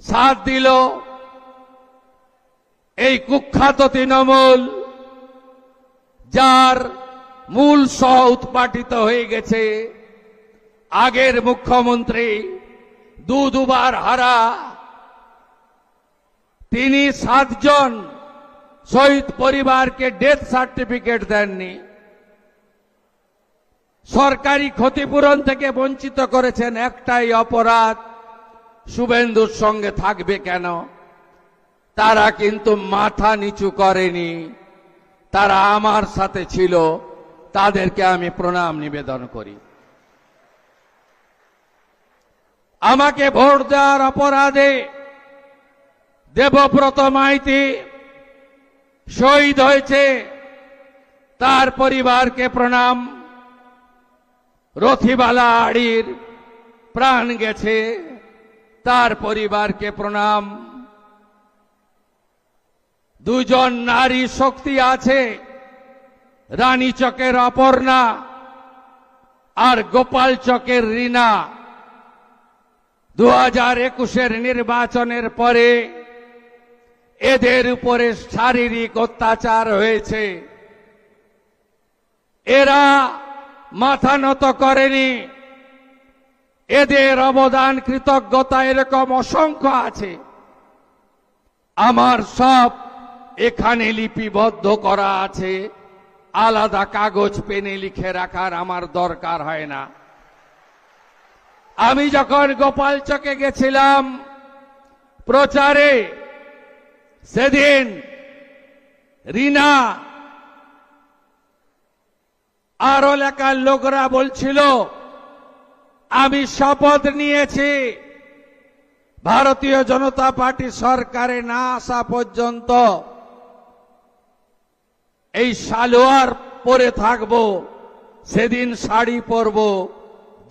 সাথ দিল এই কুখ্যাত তৃণমূল, যার মূল সহ উৎপাটিত হয়ে গেছে আগের মুখ্যমন্ত্রী, দুবার হারা। তিনি 7 জন শহীদ পরিবারকে ডেথ সার্টিফিকেট দেননি, সরকারি ক্ষতিপূরণ থেকে বঞ্চিত করেছেন। একটাই অপরাধ, শুভেন্দুর সঙ্গে থাকবে কেন? তারা কিন্তু মাথা নিচু করেনি, তারা আমার সাথে ছিল, তাদেরকে আমি প্রণাম নিবেদন করি। আমাকে ভোট দেওয়ার অপরাধে দেবব্রত মাইতি শহীদ হয়েছে, তার পরিবারকে প্রণাম। রথিবালা আড়ির প্রাণ গেছে, তার পরিবারকে প্রণাম। 2 জন নারী শক্তি আছে, রানীচকের অপর্ণা আর গোপাল চকের রীনা। 2021-এর নির্বাচনের পরে এদের উপরে শারীরিক অত্যাচার হয়েছে, এরা মাথা নত করেনি। এদের অবদান, কৃতজ্ঞতা এরকম অসংখ্য আছে। আমার সব এখানে লিপিবদ্ধ করা আছে, আলাদা কাগজ পেনে লিখে রাখার আমার দরকার হয় না। আমি যখন গোপালচকে গেছিলাম প্রচারে, সেদিন রীনা আর এলাকার লোকরা বলছিল, আমি শপথ নিয়েছি ভারতীয় জনতা পার্টি সরকারে না আসা পর্যন্ত এই সালোয়ার পরে থাকব, সেদিন শাড়ি পরব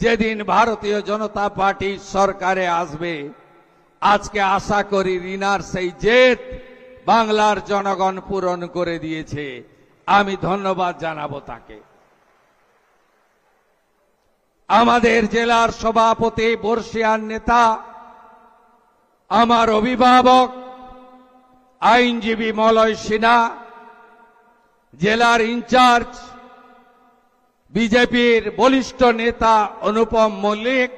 যেদিন ভারতীয় জনতা পার্টি সরকারে আসবে। আজকে আশা করি রীনার সেই জেদ বাংলার জনগণ পূরণ করে দিয়েছে, আমি ধন্যবাদ জানাবো তাকে। আমাদের জেলার সভাপতি, বর্ষিয়ান নেতা, আমার অভিভাবক আইনজীবী মলয় সিনহা, জেলার ইনচার্জ বিজেপির বলিষ্ঠ নেতা অনুপম মল্লিক,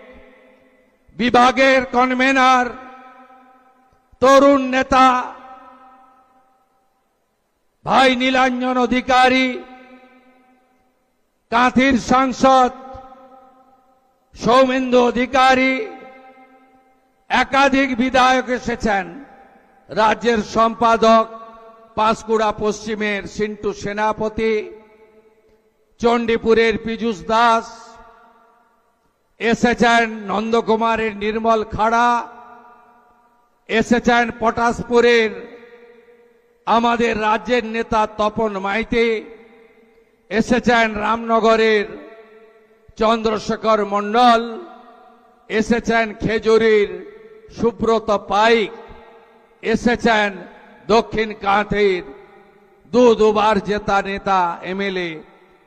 বিভাগের কনভেনার তরুণ নেতা ভাই নীলাঞ্জন অধিকারী, কাঁথির সাংসদ সৌমেন্দু অধিকারী, একাধিক বিধায়ক এসেছেন, রাজ্যের সম্পাদক পাঁশকুড়া পশ্চিমের সিন্টু সেনাপতি, চণ্ডীপুরের পীযূষ দাস এসেছেন, নন্দকুমারের নির্মল খাড়া এসেছেন, পটাশপুরের আমাদের রাজ্যের নেতা তপন মাইতি এসেছেন, রামনগরের চন্দ্রশেখর মণ্ডল এসেছেন, খেজুরির সুব্রত পাইক এসেছেন, দক্ষিণ কাঁথির দুবার জেতা নেতা এমএলএ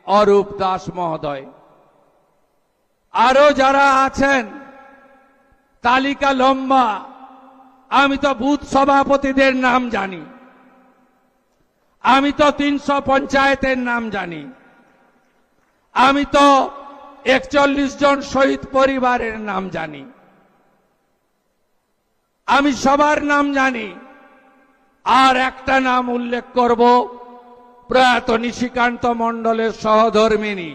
অরূপ দাস মহোদয়। আরো যারা আছেন তালিকা লম্বা। আমি তো বুথ সভাপতিদের নাম জানি, আমি তো 300 পঞ্চায়েতের নাম জানি, আমি তো 41 জন শহীদ পরিবারের নাম জানি, আমি সবার নাম জানি। আর একটা নাম উল্লেখ করব, প্রয়াত নিশিকান্ত মণ্ডলের সহধর্মিনী।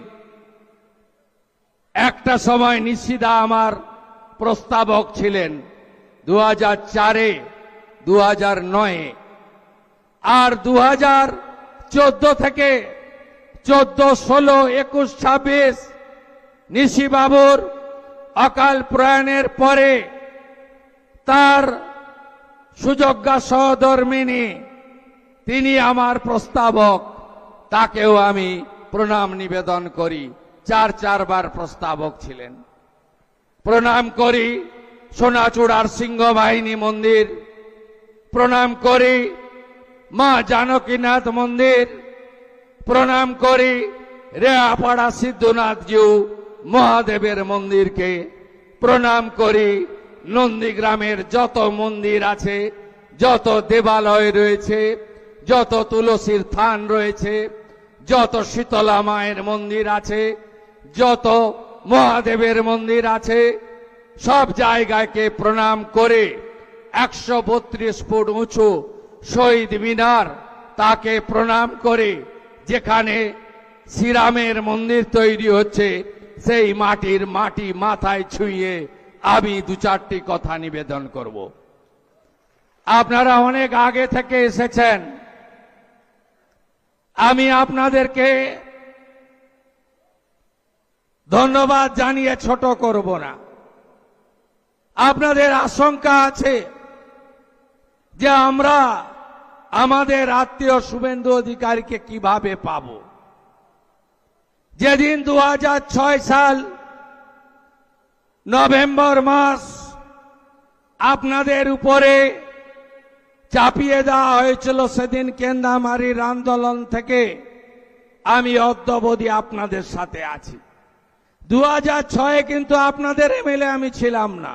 একটা সময় নিশিদা আমার প্রস্তাবক ছিলেন 2004-এ, 2009-এ, আর 2014 থেকে 14, 16, 21, 26 নিশিবাবুর অকাল প্রয়াণের পরে তার সুযোগ্যা সহধর্মিনী, তিনি আমার প্রস্তাবক, তাকেও আমি প্রণাম নিবেদন করি। 4 বার প্রস্তাবক ছিলেন। প্রণাম করি সোনাচূড়ার সিংহ বাহিনী মন্দির, প্রণাম করি মা জানকীনাথ মন্দির, প্রণাম করি রেয়াপাড়া সিদ্ধনাথজিউ মহাদেবের মন্দিরকে, প্রণাম করি নন্দীগ্রামের যত মন্দির আছে, যত দেবালয় রয়েছে, যত তুলসীর থান রয়েছে, যত শীতলা মায়ের মন্দির আছে, যত মহাদেবের মন্দির আছে, সব জায়গাকে প্রণাম করে 132 ফুট উঁচু শহীদ মিনার তাকে প্রণাম করে যেখানে শ্রীরামের মন্দির তৈরি হচ্ছে সেই মাটির মাটি মাথায় ছুঁয়ে আমি দু চারটি কথা নিবেদন করব। আপনারা অনেক আগে থেকে এসেছেন, আমি আপনাদেরকে ধন্যবাদ জানিয়ে ছোট করব না। আপনাদের আশঙ্কা আছে যে আমরা আমাদের আত্মীয় শুভেন্দু অধিকারীকে কিভাবে পাব। যেদিন 2006 সাল নভেম্বর মাস আপনাদের উপরে চাপিয়ে দেওয়া হয়েছিল, সেদিন কেন্দামারির আন্দোলন থেকে আমি অদ্যাবধি আপনাদের সাথে আছি। 2006 কিন্তু আপনাদের এমএলএ আমি ছিলাম না,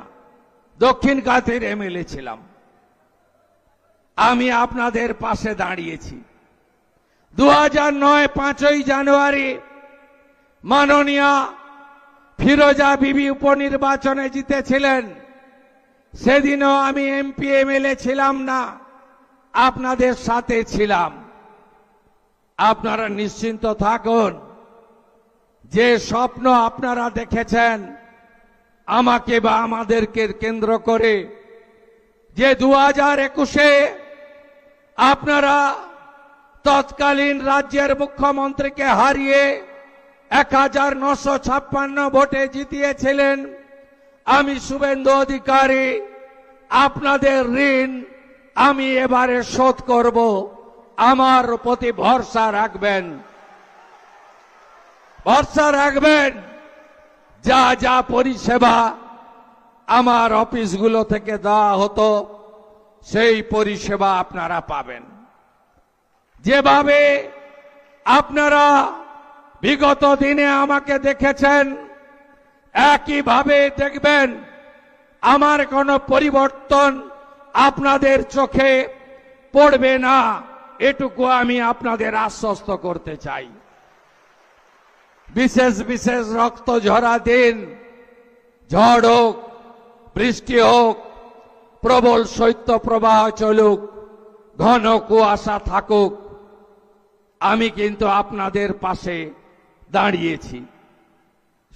দক্ষিণ কাঁথির এমএলএ ছিলাম। আমি আপনাদের পাশে দাঁড়িয়েছি। 2009 5ই জানুয়ারি মাননীয়া ফিরোজা বিবি উপনির্বাচনে জিতেছিলেন, সেদিনও আমি এমপি এমএলএ ছিলাম না, আপনাদের সাথে ছিলাম। আপনারা নিশ্চিন্ত থাকুন, যে স্বপ্ন আপনারা দেখেছেন আমাকে বা আমাদেরকে কেন্দ্র করে, যে 2021-এ আপনারা তৎকালীন রাজ্যের মুখ্যমন্ত্রীকে হারিয়ে 1956 ভোটে জিতিয়েছিলেন, আমি শুভেন্দু অধিকারী আপনাদের ঋণ আমি এবারে শোধ করব। আমার প্রতি ভরসা রাখবেন, ভরসা রাখবেন। যা যা পরিষেবা আমার অফিসগুলো থেকে দেওয়া হতো সেই পরিষেবা আপনারা পাবেন। যেভাবে আপনারা বিগত দিনে আমাকে দেখেছেন একইভাবে দেখবেন। আমার কোনো পরিবর্তন আপনাদের চোখে পড়বে না, এটুকু আমি আপনাদের আশ্বস্ত করতে চাই। বিশেষ বিশেষ রক্ত ঝরা দিন, ঝড় হোক, বৃষ্টি হোক, প্রবল শৈত্য প্রবাহ চলুক, ঘন কুয়াশা থাকুক, আমি কিন্তু আপনাদের পাশে দাঁড়িয়েছি।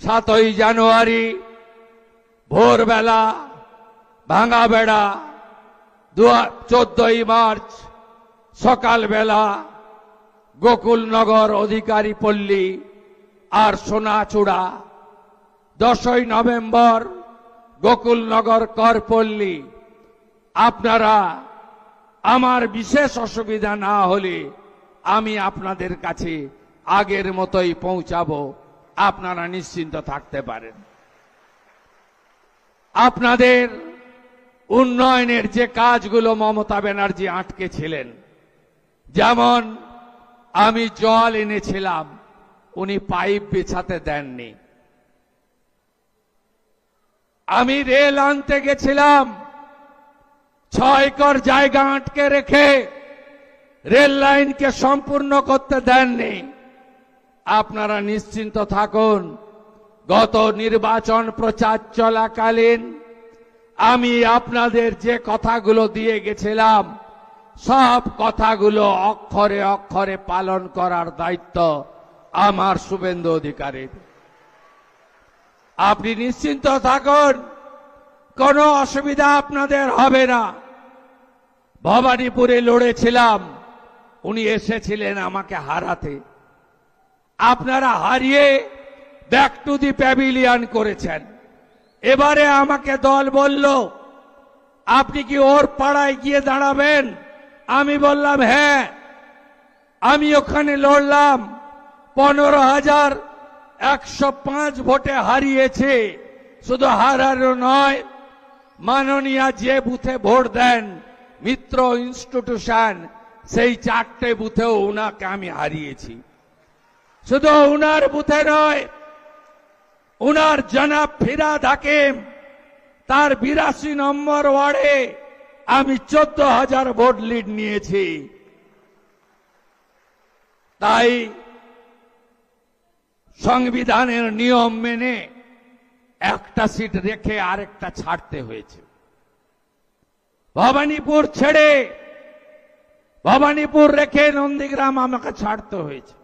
7ই জানুয়ারি ভোরবেলা ভাঙা বেড়া, 14ই মার্চ সকালবেলা গোকুলনগর অধিকারী পল্লী আর সোনাচূড়া, 10ই নভেম্বর গোকুলনগর করপল্লী। আপনারা আমার বিশেষ অসুবিধা না হলে আমি আপনাদের কাছে আগের মতোই পৌঁছাবো, আপনারা নিশ্চিন্ত থাকতে পারেন। আপনাদের উন্নয়নের যে কাজগুলো মমতা ব্যানার্জি আটকে ছিলেন, যেমন আমি জল এনেছিলাম, উনি পাইপ বিছাতে দেননি। আমি রেল আনতে গেছিলাম, 6 একর জায়গা আটকে রেখে রেল লাইনকে সম্পূর্ণ করতে দেননি। আপনারা নিশ্চিন্ত থাকুন, গত নির্বাচন প্রচার চলাকালীন আমি আপনাদের যে কথাগুলো দিয়ে গেছিলাম সব কথাগুলো অক্ষরে অক্ষরে পালন করার দায়িত্ব আমার শুভেন্দু অধিকারীর। আপনি নিশ্চিন্ত থাকুন, কোনো অসুবিধা আপনাদের হবে না। ভবানীপুরে লড়েছিলাম, উনি এসেছিলেন আমাকে হারাতে, আপনারা হারিয়ে ব্যাক টু দি প্যাভিলিয়ন করেছেন। এবারে আমাকে দল বলল আপনি কি ওর পাড়ায় গিয়ে দাঁড়াবেন? আমি বললাম হ্যাঁ। আমি ওখানে লড়লাম, 15,105 ভোটে হারিয়েছে। শুধু হারানো নয়, মাননীয়া যে বুথে ভোট দেন মিত্র ইনস্টিটিউশন, সেই 4টে বুথেও উনাকে আমি হারিয়েছি। শুধু উনার বুথে নয়, উনার জনাব ফিরহাদ হাকিম তার 82 নম্বর ওয়ার্ডে আমি 14,000 ভোট লিড নিয়েছি। তাই সংবিধানের নিয়ম মেনে একটা সিট রেখে আরেকটা ছাড়তে হয়েছে। ভবানীপুর ছেড়ে ভবানীপুর রেখে নন্দীগ্রাম আমাকে ছাড়তে হয়েছে।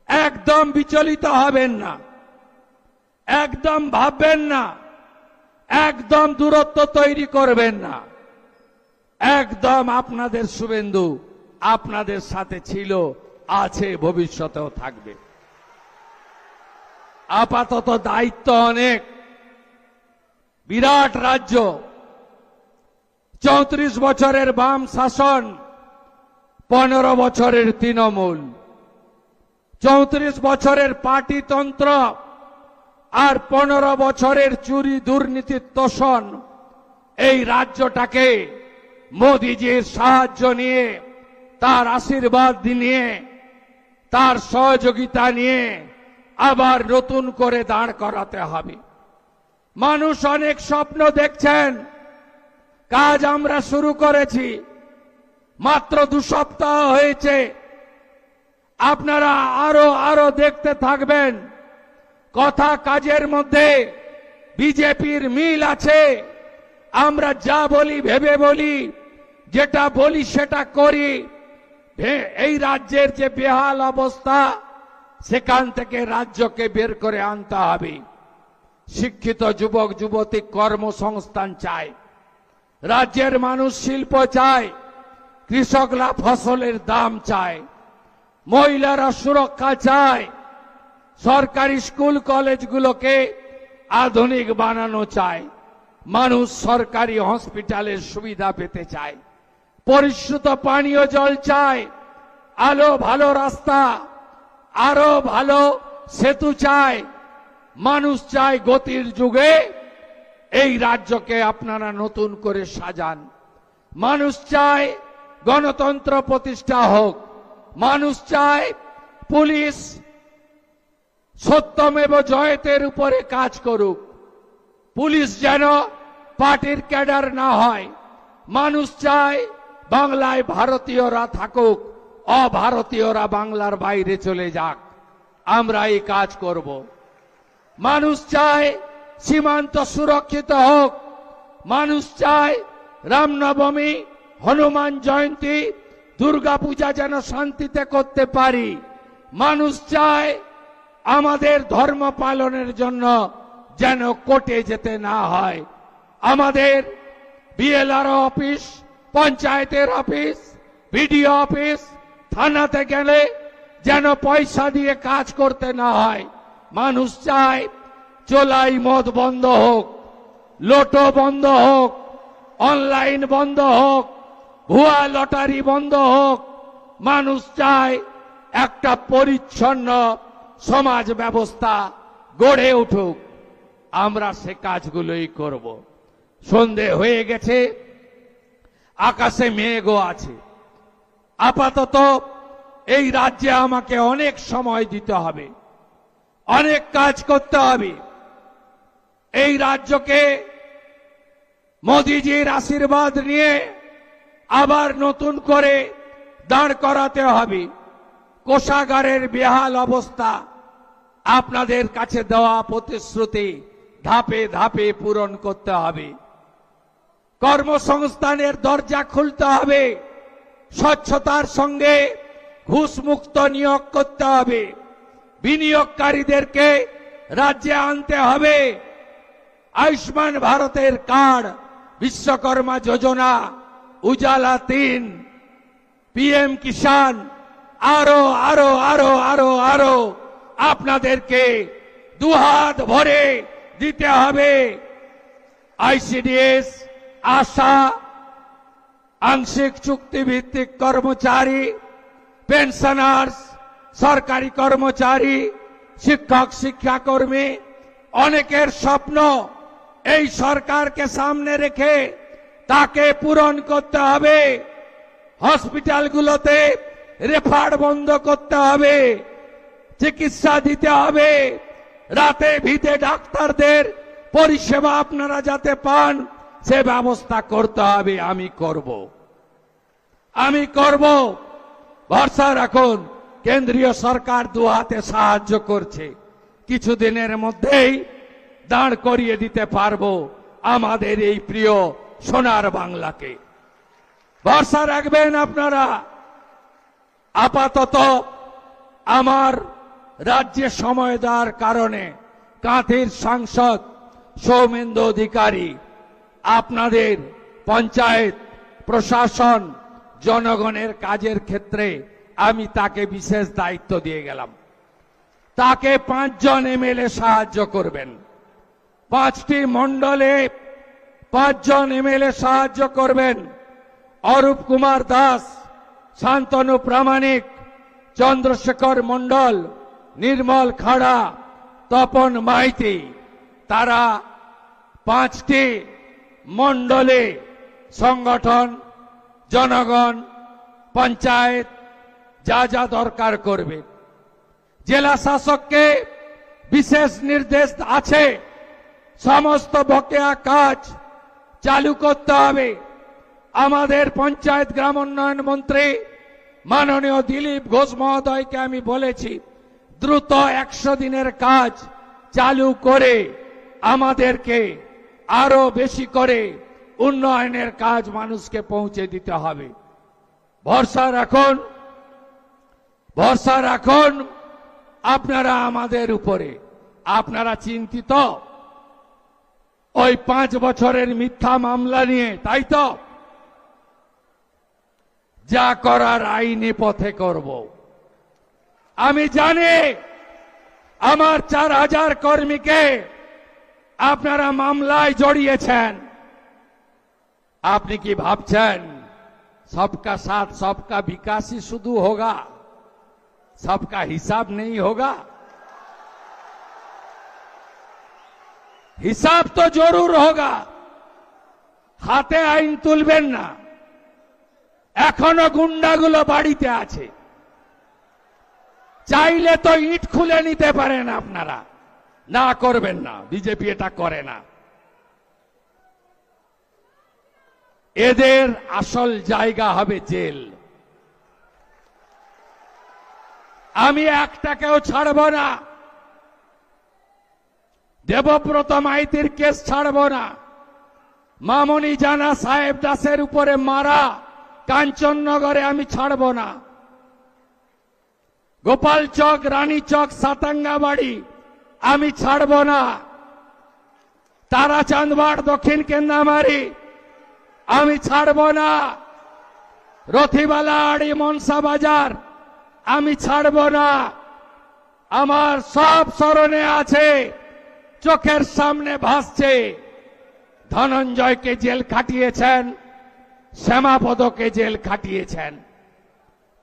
একদম বিচলিত হবেন না, একদম ভাববেন না, একদম দূরত্ব তৈরি করবেন না। একদম আপনাদের শুভেন্দু আপনাদের সাথে ছিল, আছে, ভবিষ্যতেও থাকবে। আপাতত দায়িত্ব অনেক, বিরাট রাজ্য, 34 বছরের বাম শাসন, 15 বছরের তৃণমূল, 34 বছরের পার্টিতন্ত্র আর 15 বছরের চুরি দুর্নীতির তোষণ। এই রাজ্যটাকে মোদিজির সাহায্য নিয়ে, তার আশীর্বাদ নিয়ে, তার সহযোগিতা নিয়ে আবার নতুন করে দাঁড় করাতে হবে। মানুষ অনেক স্বপ্ন দেখছেন, কাজ আমরা শুরু করেছি, মাত্র 2 সপ্তাহ হয়েছে। আপনারা আরো দেখতে থাকবেন। কথা কাজের মধ্যে বিজেপির মিল আছে। আমরা যা বলি ভেবে বলি, যেটা বলি সেটা করি। এই রাজ্যের যে বেহাল অবস্থা, সেখান থেকে রাজ্যকে বের করে আনতে হবে। শিক্ষিত যুবক যুবতী কর্মসংস্থান চায়, রাজ্যের মানুষ শিল্প চায়, কৃষকরা ফসলের দাম চায়, মহিলারা সুরক্ষা চায়, সরকারি স্কুল কলেজগুলোকে আধুনিক বানানো চায়, মানুষ সরকারি হসপিটালের সুবিধা পেতে চায়, পরিশুদ্ধ পানীয় জল চায়, আলো ভালো রাস্তা, আরো ভালো সেতু চায়। মানুষ চায় গতির যুগে এই রাজ্যকে আপনারা নতুন করে সাজান। মানুষ চায় গণতন্ত্র প্রতিষ্ঠা হোক। মানুষ চায় পুলিশ সত্যমেব জয়তের উপরে কাজ করুক। পুলিশ যেন পার্টির ক্যাডার না হয়। মানুষ চায় বাংলায় ভারতীয়রা থাকুক, অভারতীয়রা বাংলার বাইরে চলে যাক। আমরা এই কাজ করব। মানুষ চায় সীমান্ত সুরক্ষিত হোক। মানুষ চায় রামনবমী, হনুমান জয়ন্তী, দুর্গাপূজা যেন শান্তিতে করতে পারি। মানুষ চায় আমাদের ধর্ম পালনের জন্য যেন কোর্টে যেতে না হয়। আমাদের বিএলআর অফিস, পঞ্চায়েতের অফিস, বিডিও অফিস, থানাতে গেলে যেন পয়সা দিয়ে কাজ করতে না হয়। মানুষ চায় চোলাই মদ বন্ধ হোক, লোটো বন্ধ হোক, অনলাইন বন্ধ হোক, ভুয়া লটারি বন্ধ হোক। মানুষ চায় একটা পরিচ্ছন্ন সমাজ ব্যবস্থা গড়ে উঠুক। আমরা সে কাজগুলোই করব। সন্ধে হয়ে গেছে, আকাশে মেঘও আছে। আপাতত এই রাজ্যে আমাকে অনেক সময় দিতে হবে, অনেক কাজ করতে হবে। এই রাজ্যকে মোদিজির আশীর্বাদ নিয়ে আবার নতুন করে দাঁড় করাতে হবে। কোষাগারের বেহাল অবস্থা, আপনাদের কাছে দেওয়া প্রতিশ্রুতি ধাপে ধাপে পূরণ করতে হবে। কর্মসংস্থানের দরজা খুলতে হবে। স্বচ্ছতার সঙ্গে ঘুষমুক্ত নিয়োগ করতে হবে। বিনিয়োগকারীদেরকে রাজ্যে আনতে হবে। আয়ুষ্মান ভারতের কার্ড, বিশ্বকর্মা যোজনা, উজালা 3, পিএম কিষাণ, আরো আরো আরো আরো আরো আপনাদেরকে দুহাত ভরে দিতে হবে। আইসিডিএস, আশা, আংশিক চুক্তিভিত্তিক কর্মচারী, পেনশনার্স, সরকারি কর্মচারী, শিক্ষক শিক্ষাকর্মী, অনেকের স্বপ্ন এই সরকারকে সামনে রেখে তাকে পূরণ করতে হবে। হসপিটালগুলোতে রেফার বন্ধ করতে হবে, চিকিৎসা দিতে হবে। রাতে ভিতে ডাক্তারদের পরিষেবা আপনারা যাতে পান সে ব্যবস্থা করতে হবে। আমি করব। ভরসা রাখুন, কেন্দ্রীয় সরকার দু হাতে সাহায্য করছে। কিছুদিনের মধ্যেই দাঁড় করিয়ে দিতে পারবো আমাদের এই প্রিয় সোনার বাংলাকে। ভরসা রাখবেন আপনারা। আপাতত আমার রাজ্যে সময় দেওয়ার কারণে কাঁথির সাংসদ সৌমেন্দু অধিকারী আপনাদের পঞ্চায়েত প্রশাসন জনগণের কাজের ক্ষেত্রে আমি তাকে বিশেষ দায়িত্ব দিয়ে গেলাম। তাকে 5 জন এমএলএ সাহায্য করবেন। 5টি মণ্ডলে 5 জন এমএলএ সাহায্য করবেন। অরূপ কুমার দাস, শান্তনু প্রামাণিক, চন্দ্রশেখর মণ্ডল, নির্মল খাড়া, তপন মাইতি, তারা 5টি মণ্ডলে সংগঠন, জনগণ, পঞ্চায়েত যা যা দরকার করবে। জেলা শাসককে বিশেষ নির্দেশ আছে, সমস্ত বকেয়া কাজ চালু করতে হবে। আমাদের পঞ্চায়েত গ্রাম উন্নয়ন মন্ত্রী মাননীয় দিলীপ ঘোষ মহোদয়কে আমি বলেছি, দ্রুত 100 দিনের কাজ চালু করে আমাদেরকে আরো বেশি করে উন্নয়নের কাজ মানুষকে পৌঁছে দিতে হবে। ভরসা রাখুন আপনারা আমাদের উপরে। আপনারা চিন্তিত ওই 5 বছরের মিথ্যা মামলা নিয়ে, তাই তো? যা করার আইনি পথে করব। আমি জানি আমার 4000 কর্মীকে আপনারা মামলায় জড়িয়েছেন। আপনি কি ভাবছেন सबका साथ सबका विकास ही शुरू होगा, सबका हिसाब नहीं होगा? हिसाब तो जरूर होगा। হাতে আইন তুলবেন না। এখনো গুন্ডাগুলো বাড়িতে আছে, চাইলে তো ইট খুলে নিতে পারেন আপনারা। না করবেন না, বিজেপি এটা করে না। এদের আসল জায়গা হবে জেল। আমি একটাকেও ছাড়ব না। দেবব্রত মাইতির কেস ছাড়ব না। মামনি জানা সাহেব দাসের উপরে মারা কাঞ্চননগরে আমি ছাড়ব না। গোপাল চক, রানী চক, সাতাঙ্গাবাড়ি আমি ছাড়ব না। তারাচাঁদবাড়, দক্ষিণ কেন্দামারি আমি ছাড়ব না। রথিবালাড়ি, মনসা বাজার আমি ছাড়ব না। আমার সব স্মরণে আছে, চোখের সামনে ভাসছে। ধনঞ্জয়কে জেল খাটিয়েছেন, শ্যামাপদকে জেল খাটিয়েছেন।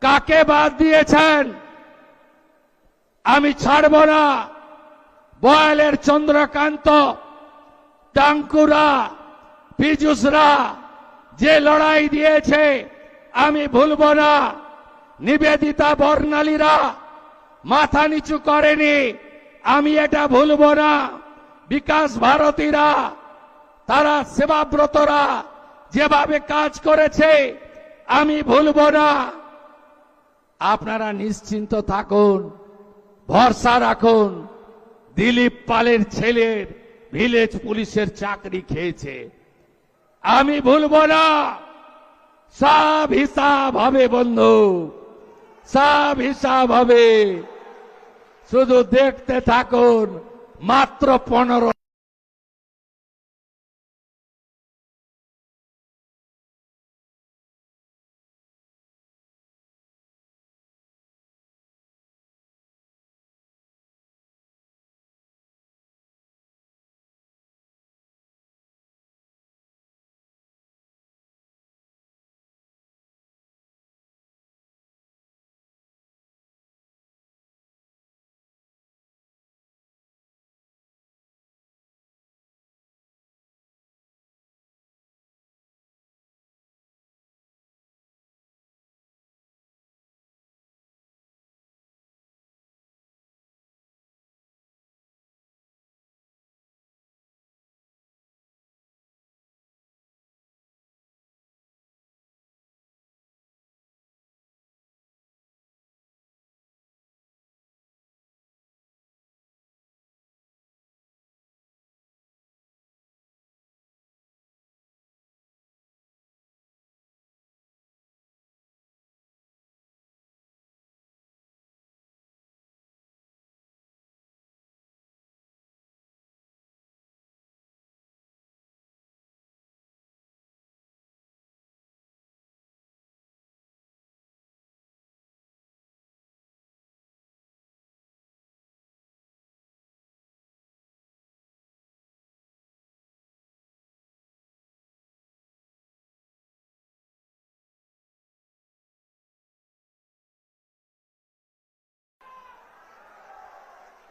কাকে বাদ দিয়েছেন? আমি ছাড়ব না। বয়ালের চন্দ্রকান্ত, টাঙ্কুরা, পীযুষরা যে লড়াই দিয়েছে আমি ভুলব না। নিবেদিতা বর্ণালীরা মাথা নিচু করেনি, আমি এটা ভুলব না। বিকাশ ভারতীরা, তারা সেবাব্রতরা যেভাবে কাজ করেছে আমি ভুলব না। আপনারা নিশ্চিন্ত থাকুন, ভরসা রাখুন। দিলীপ পালের ছেলের ভিলেজ পুলিশের চাকরি খেয়েছে, আমি ভুলব না। সব হিসাব হবে বন্ধু, সব হিসাব হবে। শুধু দেখতে থাকুন। মাত্র 15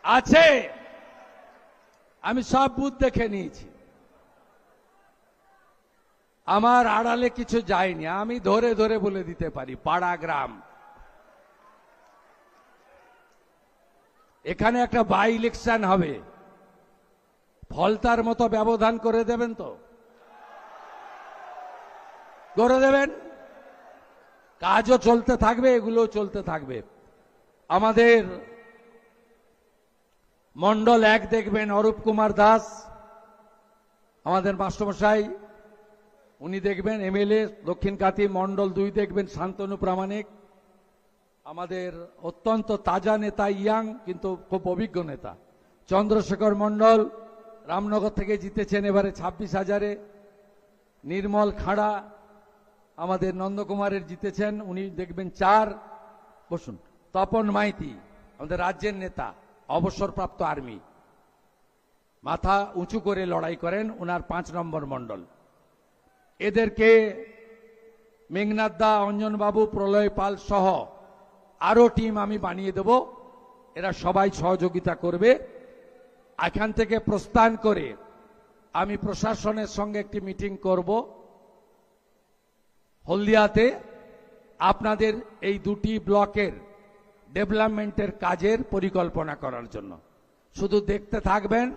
আছে, আমি সব বুথ দেখে নিয়েছি। আমার আড়ালে কিছু যায়নি, আমি ধরে ধরে বলে দিতে পারি। পাড়া গ্রাম, এখানে একটা বাই ইলেকশন হবে, ফলতার মতো ব্যবধান করে দেবেন তো? করে দেবেন। কাজও চলতে থাকবে, এগুলোও চলতে থাকবে। আমাদের মন্ডল 1 দেখবেন অরূপ কুমার দাস, আমাদের মাস্টারমশাই, উনি দেখবেন এমএলএ দক্ষিণ কাতি। মন্ডল 2 দেখবেন শান্তনু প্রামাণিক, আমাদের অত্যন্ত তাজা নেতা, ইয়াং কিন্তু খুব অভিজ্ঞ নেতা। চন্দ্রশেখর মন্ডল রামনগর থেকে জিতেছেন এবারে 26,000-এ। নির্মল খাড়া আমাদের নন্দকুমারের জিতেছেন, উনি দেখবেন 4। বসুন। তপন মাইতি আমাদের রাজ্যের নেতা, অবসরপ্রাপ্ত আর্মি, মাথা উঁচু করে লড়াই করেন, ওনার 5 নম্বর মন্ডল। এদেরকে মেঘনাথ দা, অঞ্জন বাবু, প্রলয় পাল সহ আরো টিম আমি বানিয়ে দেব, এরা সবাই সহযোগিতা করবে। এখান থেকে প্রস্থান করে আমি প্রশাসনের সঙ্গে একটি মিটিং করব হলদিয়াতে, আপনাদের এই 2টি ব্লকের ডেভেলপমেন্টের কাজের পরিকল্পনা করার জন্য। শুধু দেখতে থাকবেন,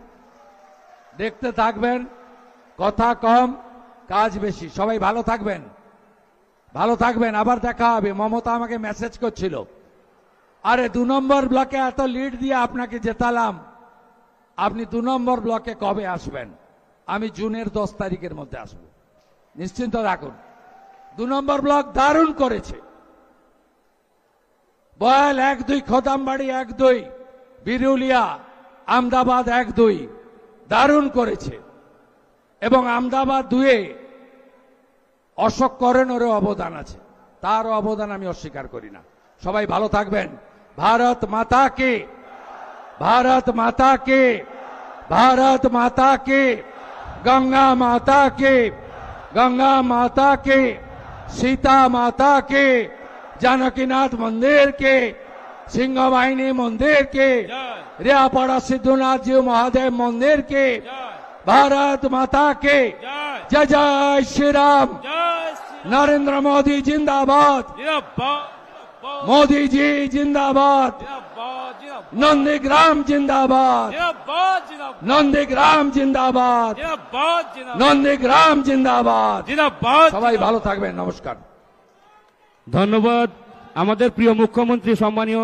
দেখতে থাকবেন, কথা কম কাজ বেশি। সবাই ভালো থাকবেন, ভালো থাকবেন। আবার দেখা হবে। মমতা আমাকে মেসেজ করছিল, আরে 2 নম্বর ব্লকে এত লিড দিয়ে আপনাকে জেতালাম, আপনি 2 নম্বর ব্লকে কবে আসবেন? আমি জুনের 10 তারিখের মধ্যে আসব, নিশ্চিন্ত রাখুন। 2 নম্বর ব্লক দারুণ করেছে। বয়াল 1-2, খোদামবাড়ি 1-2, বিরুলিয়া, আমদাবাদ 1-2 দারুণ করেছে। এবং আমদাবাদ 2-এ অশোক করেনেরও অবদান আছে, তারও অবদান আমি অস্বীকার করি না। সবাই ভালো থাকবেন। ভারত মাতা কে, ভারত মাতা কে, ভারত মাতা কে, গঙ্গা মাতা কে, গঙ্গা মাতা কে, सीता माता के, जानकीनाथ मंदिर के, सिंह वाहिनी मंदिर के, रेयापाड़ा सिद्धनाथ जी महादेव मंदिर के, भारत माता के जय जय श्री राम। नरेंद्र मोदी जिंदाबाद, मोदी जी जिंदाबाद, नंदीग्राम जिंदाबाद, नंदीग्राम जिंदाबाद, नंदीग्राम जिंदाबाद। সবাই ভালো থাকবেন, নমস্কার। ধন্যবাদ। আমাদের প্রিয় মুখ্যমন্ত্রী সম্মানীয়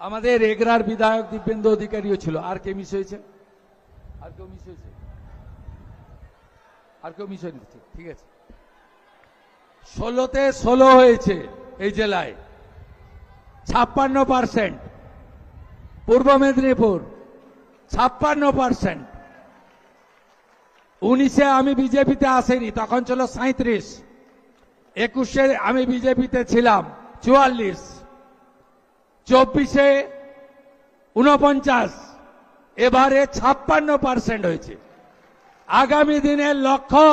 আমাদের এগরার বিধায়ক দিব্যেন্দু অধিকারীও ছিল। আর কে মিস হয়েছে? আর কেউ মিস হয়েছে? আর কেউ মিস হয়নি? ঠিক আছে। 16তে 16 হয়েছে এই জেলায়, 56%। পূর্ব মেদিনীপুর 56%। 19-এ আমি বিজেপিতে আসিনি, তখন ছিল 37। 21-এ আমি বিজেপিতে ছিলাম, 44। 24-এ 49, এবারে 56% হয়েছে। আগামী দিনের লক্ষ্য